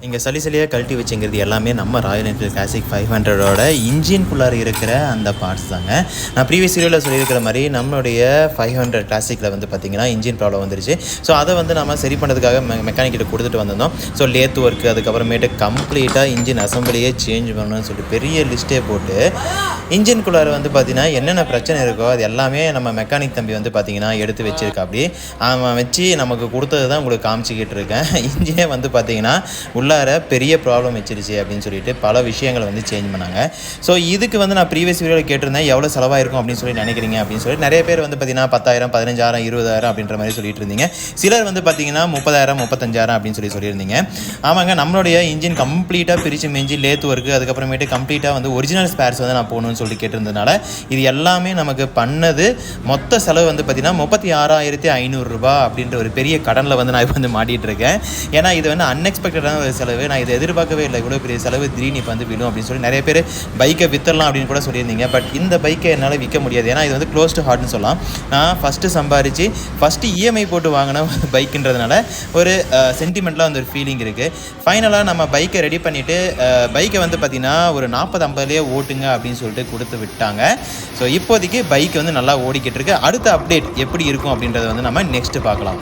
இங்கே சலியாக கழட்டி வச்சுங்கிறது எல்லாமே நம்ம ராயல் என்ஃபீல்டு கிளாசிக் 500ஓட இன்ஜின்குள்ளார இருக்கிற அந்த பார்ட்ஸ் தாங்க. நான் ப்ரீவியஸ் வீடியோவில் சொல்லியிருக்கிற மாதிரி நம்மளுடைய 500 கிளாசிக்கில் வந்து பார்த்திங்கன்னா இன்ஜின் ப்ராப்ளம் வந்துருச்சு. ஸோ அதை வந்து நம்ம சரி பண்ணுறதுக்காக மெக்கானிக்கிட்ட கொடுத்துட்டு வந்திருந்தோம். ஸோ லேத் ஒர்க்கு, அதுக்கப்புறமேட்டு கம்ப்ளீட்டாக இன்ஜின் அசம்பிளியே சேஞ்ச் பண்ணணும்னு சொல்லிட்டு பெரிய லிஸ்ட்டே போட்டு இன்ஜின்குள்ளார வந்து பார்த்திங்கன்னா என்னென்ன பிரச்சனை இருக்கோ அது எல்லாமே நம்ம மெக்கானிக் தம்பி வந்து பார்த்திங்கன்னா எடுத்து வச்சுருக்கா. அப்படி அவன் வச்சு நமக்கு கொடுத்தது தான் உங்களுக்கு காமிச்சிக்கிட்டு இருக்கேன். இன்ஜினே வந்து பார்த்திங்கன்னா உள்ளார பெரிய ப்ராப்ளம் வச்சிருச்சு அப்படின்னு சொல்லிட்டு பல விஷயங்களை வந்து சேஞ்ச் பண்ணாங்க. ஸோ இதுக்கு வந்து நான் ப்ரீவியஸ் வீடியோவில் கேட்டிருந்தேன் எவ்வளோ செலவாயிருக்கும் அப்படின்னு சொல்லி நினைக்கிறீங்க அப்படின்னு சொல்லி. நிறைய பேர் வந்து பார்த்தீங்கன்னா 10,000, 15,000, 20,000 அப்படின்ற மாதிரி சொல்லிட்டு இருந்தீங்க. சிலர் வந்து பார்த்தீங்கன்னா 30,000, 35,000 அப்படின்னு சொல்லியிருந்தீங்க. ஆமாங்க, நம்மளுடைய இன்ஜின் கம்ப்ளீட்டாக பிரித்து மெஞ்சி லேத் ஒர்க்கு, அதுக்கப்புறமேட்டு கம்ப்ளீட்டாக வந்து ஒரிஜினல் ஸ்பேர்ஸ் வந்து நான் போகணும்னு சொல்லி கேட்டிருந்ததுனால இது எல்லாமே நமக்கு பண்ணது மொத்த செலவு வந்து பார்த்தீங்கன்னா 36,500 ரூபா அப்படின்ற ஒரு பெரிய கடனில் வந்து நான் இப்போ வந்து மாட்டிகிட்டு இருக்கேன். ஏன்னா இது வந்து அன்எக்ஸ்பெக்டடான ஒரு செலவு. நான் இதை எதிர்பார்க்கவே இல்லை, இவ்வளோ பெரிய செலவு திடீர்னு இப்போ வந்து விடும் அப்படின்னு சொல்லி. நிறைய பேர் பைக்கை வித்தரலாம் அப்படின்னு கூட சொல்லியிருந்தீங்க. பட் இந்த பைக்கை என்னால் விற்க முடியாது, ஏன்னா இது வந்து க்ளோஸ் டு ஹார்ட்னு சொல்லலாம். நான் ஃபஸ்ட்டு சம்பாரித்து ஃபஸ்ட்டு இஎம்ஐ போட்டு வாங்கின பைக்குன்றதுனால ஒரு சென்டிமெண்ட்லாம் வந்து ஒரு ஃபீலிங் இருக்குது. ஃபைனலாக நம்ம பைக்கை ரெடி பண்ணிவிட்டு பைக்கை வந்து பார்த்திங்கன்னா ஒரு 40-50லேயே ஓட்டுங்க அப்படின்னு சொல்லிட்டு கொடுத்து விட்டாங்க. ஸோ இப்போதைக்கு பைக் வந்து நல்லா ஓடிக்கிட்டு இருக்கு. அடுத்த அப்டேட் எப்படி இருக்கும் அப்படின்றத வந்து நம்ம நெக்ஸ்ட்டு பார்க்கலாம்.